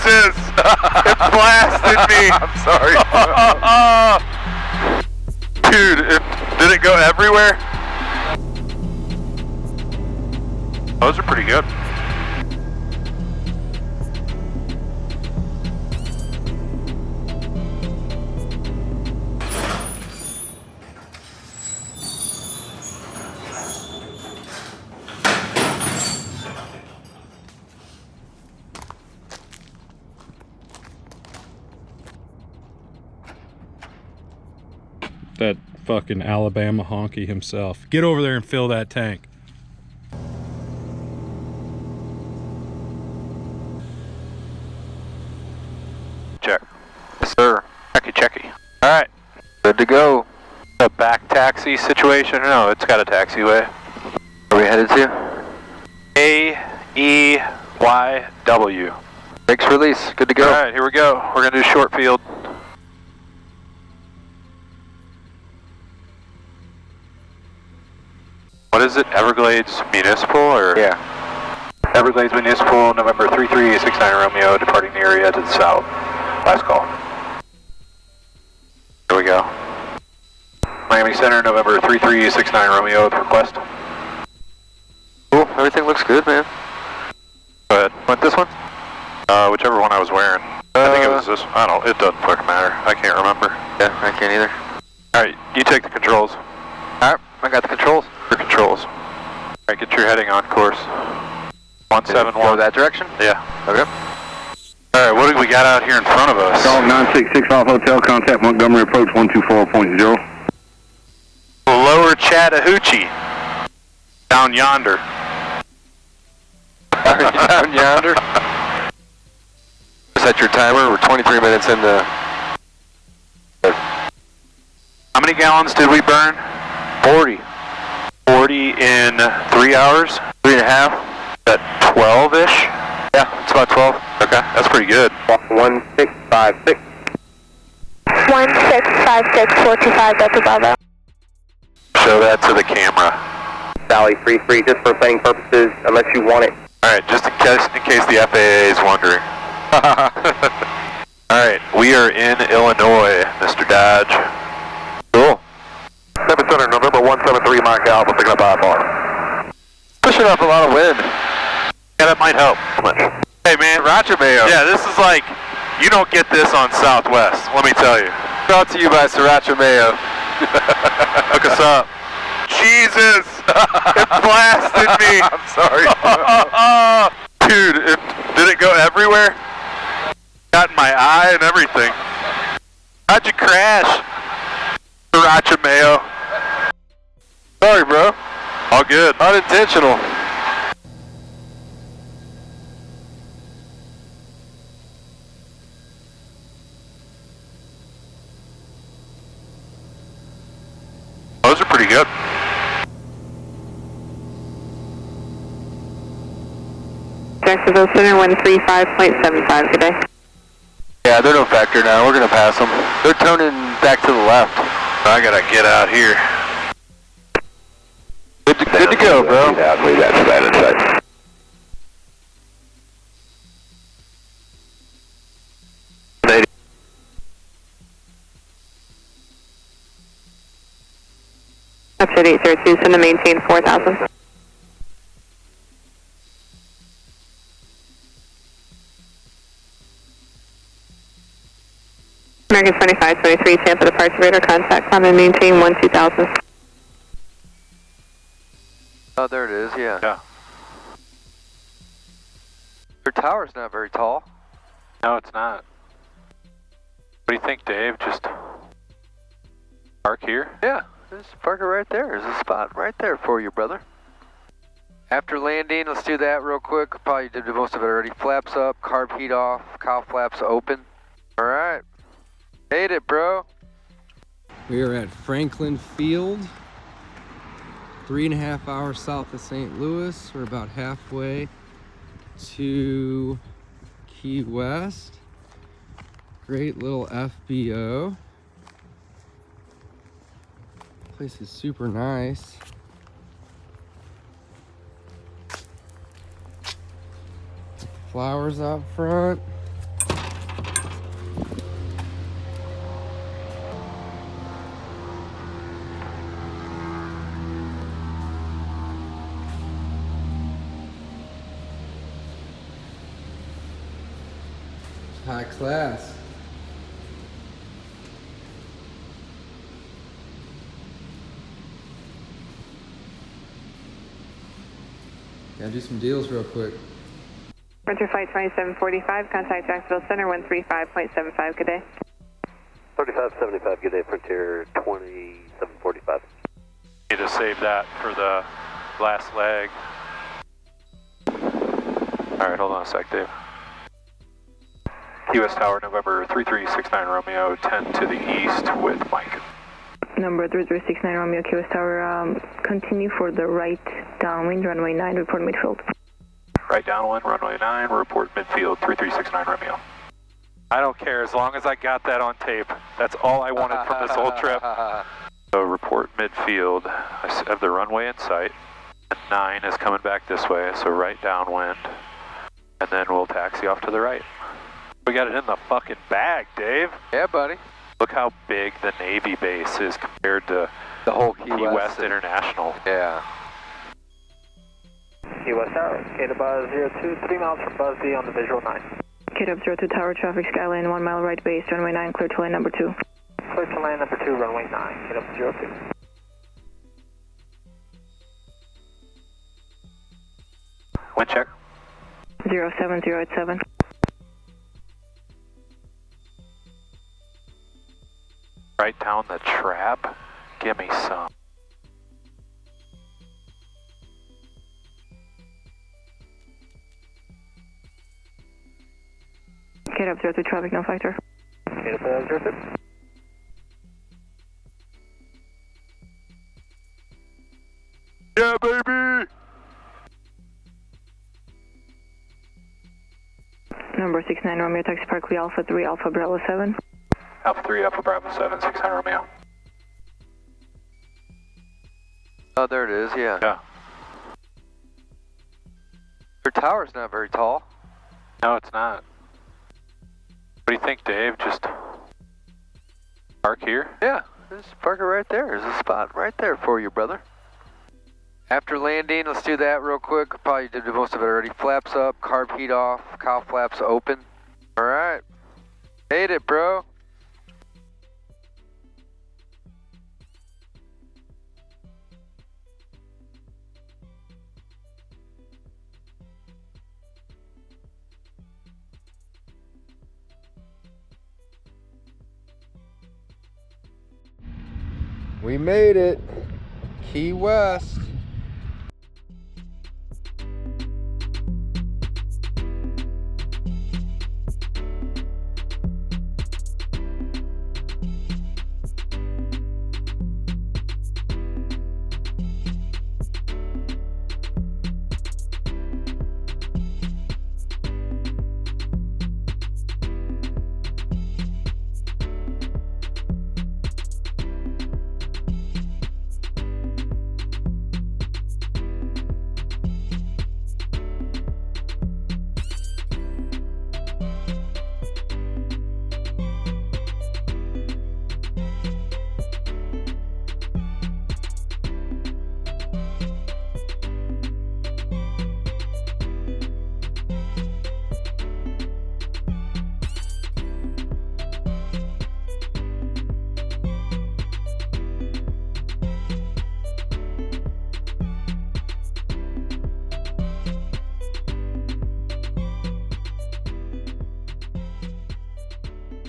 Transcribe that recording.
Jesus! It blasted me! I'm sorry. Dude, did it go everywhere? Those are pretty good. That fucking Alabama honky himself. Get over there and fill that tank. Check. Yes, sir. Checky. Alright. Good to go. A back taxi situation? No, it's got a taxiway. Where are we headed to? A-E-Y-W. Brakes release. Good to go. Alright, here we go. We're gonna do short field. What is it? Everglades Municipal or? Yeah. Everglades Municipal, November 3369 Romeo, departing the area to the south. Last call. Here we go. Miami Center, November 3369 Romeo with request. Cool. Everything looks good, man. Go ahead. Want this one? Whichever one I was wearing. I think it was this. I don't know. It doesn't fucking matter. I can't remember. Yeah, I can't either. Alright, you take the controls. Alright, I got the controls. Your controls. Alright, get your heading on course. 171. Go that direction? Yeah. Okay. Alright, what do we got out here in front of us? Dog 966 off hotel, contact Montgomery approach 124.0. Lower Chattahoochee. Down yonder. Down yonder? Set your timer. We're 23 minutes into... How many gallons did we burn? 40. 40 in 3 hours? 3.5. At 12-ish? Yeah, it's about 12. Okay, that's pretty good. 1656. 1656, 425, Delta Bravo. Show that to the camera. Sally, free, just for playing purposes, unless you want it. Alright, just in case the FAA is wondering. Alright, we are in Illinois, Mr. Dodge. Cool. 7 Center, November 173, Mike Alpha, picking up IFR. Pushing off a lot of wind. Yeah, that might help. How much? Hey man, Roger Mayo. yeah, this is like, you don't get this on Southwest, let me tell you. Brought to you by Sriracha Mayo. Hook us up. Jesus! It blasted me! I'm sorry. Dude, did it go everywhere? Got in my eye and everything. How'd you crash? Sriracha Mayo. Sorry, bro. All good. Unintentional. Those are pretty good. Jacksonville Center, 135.75 today. Yeah, they're no factor now. We're going to pass them. They're turning back to the left. I gotta get out here. Good to go, bro. That's at 832, send to maintain 4,000. American 2523, Tampa departure radar contact, climb and maintain 12,000. Oh, there it is, yeah. Yeah. Your tower's not very tall. No, it's not. What do you think, Dave? Just park here? Yeah, there's a parker right there. There's a spot right there for you, brother. After landing, let's do that real quick. Probably did most of it already. Flaps up, carb heat off, cowl flaps open. All right. Made it, bro. We are at Franklin Field, 3.5 hours south of St. Louis. We're about halfway to Key West. Great little FBO. Place is super nice. Flowers out front. high class. Gotta do some deals real quick. Frontier Flight 2745, contact Jacksonville Center 135.75, good day. 3575, good day, Frontier 2745. Need to save that for the last leg. Alright, hold on a sec, Dave. Key West Tower, November 3369 Romeo, 10 to the east with Mike. Number 3369 Romeo, Key West Tower, continue for the right downwind, runway 9, report midfield. Right downwind, runway 9, report midfield, 3369 Romeo. I don't care, as long as I got that on tape. That's all I wanted from this whole trip. So report midfield, I have the runway in sight. And 9 is coming back this way, so right downwind. And then we'll taxi off to the right. We got it in the fucking bag, Dave. Yeah, buddy. Look how big the Navy base is compared to The whole Key West International. Yeah. Key West Tower, Kata Buzz 02, 3 miles from Buzz B on the visual 9. Kid up 02 Tower, traffic skyline 1 mile right base, runway 9, clear to lane number 2. Clear to land number 2, runway 9, Kata up 02. Wind check. 07087. Right down the trap. Give me some. Kid up 02 traffic, no factor. Kata up 02. Yeah, baby! Number 69 Romeo, taxi park, Alpha 3, Alpha Bravo 7. Alpha 3, Alpha Bravo 7, 69 Romeo. Oh, there it is, yeah. Yeah. Your tower's not very tall. No, it's not. What do you think, Dave? Just park here? Yeah, just park it right there. There's a spot right there for you, brother. After landing, let's do that real quick. Probably did most of it already. Flaps up, carb heat off, cowl flaps open. All right. Made it, bro. We made it. Key West.